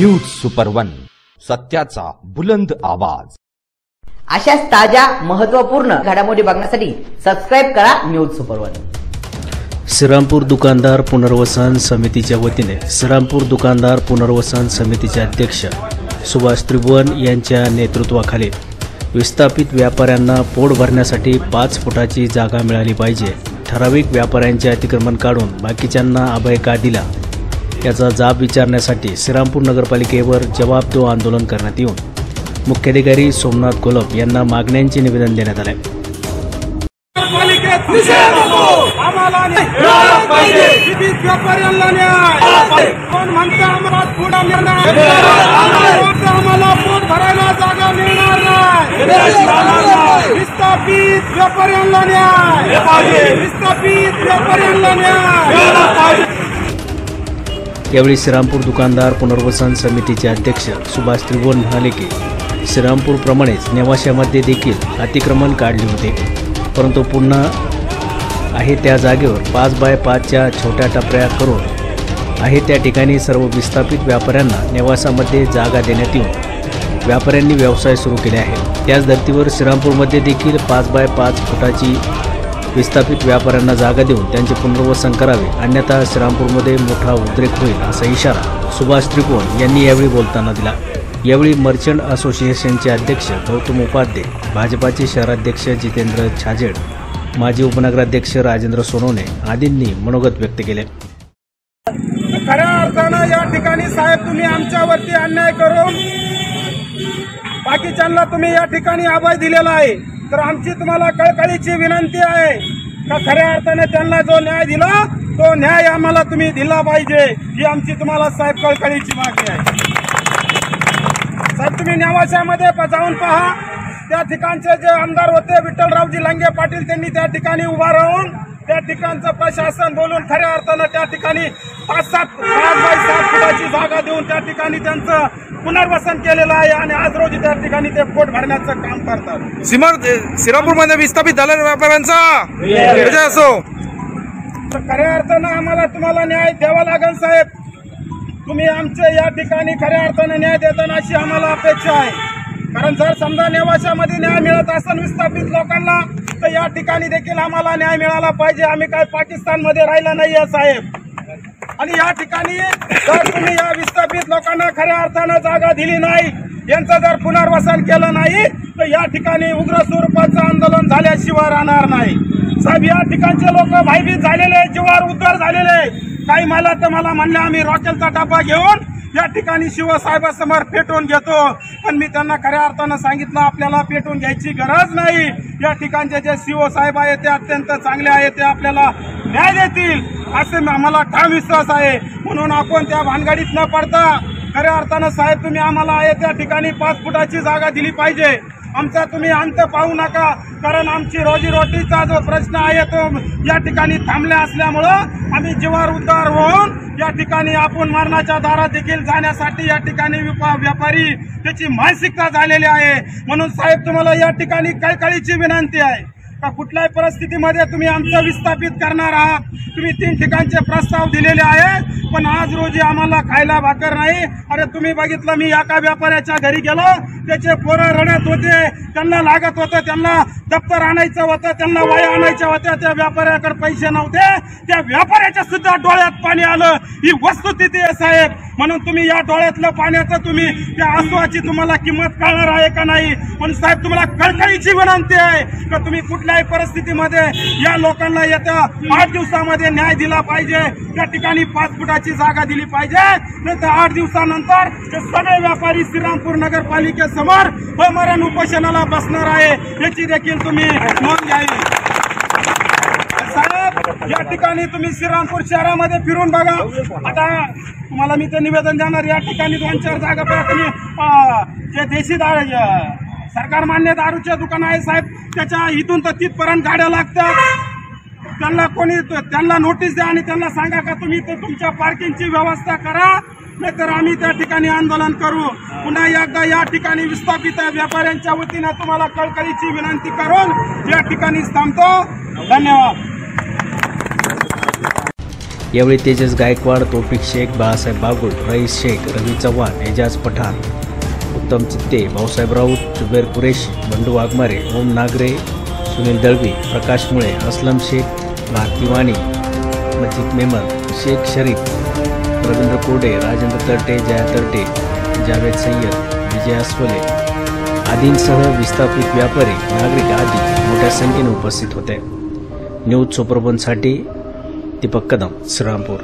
News super 1, सत्याचा बुलंद आवाज। अशाच ताज्या महत्त्वपूर्ण घडामोडी बघण्यासाठी सबस्क्राइब करा न्यूज सुपर 1। श्रीरामपूर दुकानदार पुनर्वसन समितीच्या वतीने श्रीरामपूर दुकानदार पुनर्वसन समितीचे अध्यक्ष सुभाष त्रिभुवन यांच्या नेतृत्वाखाली विस्थापित व्यापाऱ्यांना पोट भरण्यासाठी 5 फुटाची जागा मिळाली पाहिजे, ठराविक व्यापाऱ्यांचे अतिक्रमण काढून बाकीच्यांना अभय का दिला याचा जाब विचारण्यासाठी श्रीरामपूर नगरपालिकेवर जवाब दो आंदोलन करण्यात येऊन मुख्याधिकारी सोमनाथ कोलप यांना मागण्यांचे निवेदन देण्यात आले। यावेळी श्रीरामपूर दुकानदार पुनर्वसन समितीचे अध्यक्ष सुभाष त्रिभुवन म्हणाले की श्रीरामपूर प्रमाणेच नेवाशामध्ये देखील अतिक्रमण काढले होते, परंतु पुन्हा आहे त्या जागेवर 5 बाय 5च्या छोट्या टपऱ्या करून आहे त्या ठिकाणी सर्व विस्थापित व्यापाऱ्यांना नेवासामध्ये जागा देण्यात येऊन व्यापाऱ्यांनी व्यवसाय सुरू केले आहे। त्याच धर्तीवर श्रीरामपूरमध्ये देखील 5 बाय 5 फुटाची विस्थापित व्यापाऱ्यांना जागा देऊन त्यांचे पुनर्वसन करावे, अन्यथा श्रीरामपूरमध्ये मोठा उद्रेक होईल असा इशारा सुभाष त्रिभुवन यांनी यावेळी बोलताना दिला। यावेळी मर्चंट असोसिएशनचे अध्यक्ष गौतम उपाध्ये, भाजपाचे शहराध्यक्ष जितेंद्र छाजेड, माजी उपनगराध्यक्ष राजेंद्र सोनवणे आदींनी मनोगत व्यक्त केले। खऱ्या अर्थानं या ठिकाणी साहेब तुम्ही आमच्यावरती अन्याय करून बाकीच्यांना तुम्ही या ठिकाणी अभय दिलेला आहे, तर आमची तुम्हाला कळकळीची विनंती आहे का खऱ्या अर्थाने त्यांना जो न्याय दिला तो न्याय आम्हाला तुम्ही दिला पाहिजे, ही आमची तुम्हाला साहेब कळकळीची मागणी आहे। साहेब तुम्ही नेवाशामध्ये जाऊन पहा, त्या ठिकाणचे जे आमदार होते विठ्ठलरावजी लांगे पाटील त्यांनी त्या ठिकाणी उभा राहून त्या ठिकाणचं प्रशासन बोलून खऱ्या अर्थानं त्या ठिकाणी 5 बाय 7 फुटाची जागा देऊन त्या ठिकाणी त्यांचं पुनर्वसन केलेलं आहे आणि आज रोजी त्या ठिकाणी ते पोट भरण्याचं काम करतात। श्रीरामपूरमध्ये विस्थापित झालेल्या व्यापाऱ्यांचा विजय असो। तर खऱ्या अर्थानं आम्हाला तुम्हाला न्याय द्यावा लागेल साहेब, तुम्ही आमचे या ठिकाणी खऱ्या अर्थानं न्याय देताना अशी आम्हाला अपेक्षा आहे, कारण जर समजा नेवाशामध्ये न्याय मिळत असेल विस्थापित लोकांना तर या ठिकाणी देखील आम्हाला न्याय मिळाला पाहिजे। आम्ही काय पाकिस्तानमध्ये राहिला नाहीये साहेब, आणि या ठिकाणी जर तुम्ही या विस्थापित लोकांना खऱ्या अर्थानं जागा दिली नाही, यांचं जर पुनर्वसन केलं नाही तर या ठिकाणी उग्र स्वरूपाचं आंदोलन झाल्याशिवाय राहणार नाही साहेब। या ठिकाणचे लोक भयभीत झालेले, जीवावर उद्धार झालेले, काही मला म्हणले आम्ही रॉकेलचा डबा घेऊन या ठिकाणी शिवसाहेबांसमोर पेटवून घेतो, पण मी त्यांना खऱ्या अर्थानं सांगितलं आपल्याला पेटवून घ्यायची गरज नाही। या ठिकाणचे जे शिवसाहेब आहेत ते अत्यंत चांगले आहेत, ते आपल्याला न्याय देतील असे आम्हाला ठाम विश्वास आहे। म्हणून आपण त्या भानगडीत न पडता खऱ्या अर्थानं साहेब तुम्ही आम्हाला आहे त्या ठिकाणी 5 फुटाची जागा दिली पाहिजे। आमचा तुम्ही अंत पाहू नका, कारण आमची रोजीरोटीचा जो प्रश्न आहे तो या ठिकाणी थांबला असल्यामुळं आम्ही जीवावर उद्धार होऊन या ठिकाणी आपण मरणाच्या दारात देखील जाण्यासाठी या ठिकाणी व्यापारी त्याची मानसिकता झालेली आहे। म्हणून साहेब तुम्हाला या ठिकाणी कळकळीची विनंती आहे का कुठल्याही परिस्थितीमध्ये तुम्ही आमचं विस्थापित करणार आहात। तुम्ही 3 ठिकाणचे प्रस्ताव दिलेले आहे, पण आज रोजी आम्हाला खायला भाकर नाही। अरे तुम्ही बघितलं, मी एका व्यापाऱ्याच्या घरी गेलो, त्याचे पोरं रडत होते, त्यांना लागत होतं, त्यांना दप्तर आणायचं होतं, त्यांना वह्या आणायच्या होत्या, त्या व्यापाऱ्याकडे पैसे नव्हते, त्या व्यापाऱ्याच्या सुद्धा डोळ्यात पाणी आलं, ही वस्तुस्थिती आहे साहेब। म्हणून तुम्ही या डोळ्यातलं पाण्याचं तुम्ही त्या आसुवाची तुम्हाला किंमत कळणार आहे का नाही, म्हणून साहेब तुम्हाला कळकळीची विनंती आहे का तुम्ही कुठल्याही परिस्थितीमध्ये या लोकांना येत्या 8 दिवसामध्ये न्याय दिला पाहिजे। त्या ठिकाणी 5 फुटाची जागा दिली पाहिजे, नाहीतर 8 दिवसानंतर ते सगळे व्यापारी श्रीरामपूर नगरपालिकेसमोर अमरण उपोषणाला बसणार आहे, याची देखील तुम्ही नोंद घ्यावी साहेब। या ठिकाणी तुम्ही श्रीरामपूर शहरामध्ये फिरून बघा, आता तुम्हाला मी ते निवेदन देणार, या ठिकाणी 2-4 जागा पहा तुम्ही, जे देशी सरकार मान्य दारूचे दुकान आहे साहेब, त्याच्या इथून तर तिथपर्यंत गाड्या लागतात, त्यांना नोटीस द्या आणि त्यांना सांगा का तुम्ही तुमच्या पार्किंगची व्यवस्था करा, नाहीतर आम्ही त्या ठिकाणी आंदोलन करू। पुन्हा एकदा या ठिकाणी विस्थापित व्यापाऱ्यांच्या वतीने तुम्हाला कळकळीची विनंती करून या ठिकाणी थांबतो। धन्यवाद। यावेळी तेजस गायकवाड, तौफिक शेख, बाळासाहेब बागुल, रईस शेख, रवी चव्हाण, एजाज पठाण, उत्तम चित्ते, भाऊसाहेब राऊत, जुबेर कुरेशी, बंडू वाघमारे, ओम नागरे, सुनील दळवी, प्रकाश मुळे, असलम शेख, भारती वाणी, मजिद मेमन, शेख शरीफ, रवींद्र कोरडे, राजेंद्र तरटे, जया तरटे, जावेद सय्यद, विजय अस्वले आदींसह विस्थापित व्यापारी, नागरिक आदी मोठ्या संख्येने उपस्थित होते. न्यूज सुपरबनसाठी दीपक कदम, श्रीरामपूर.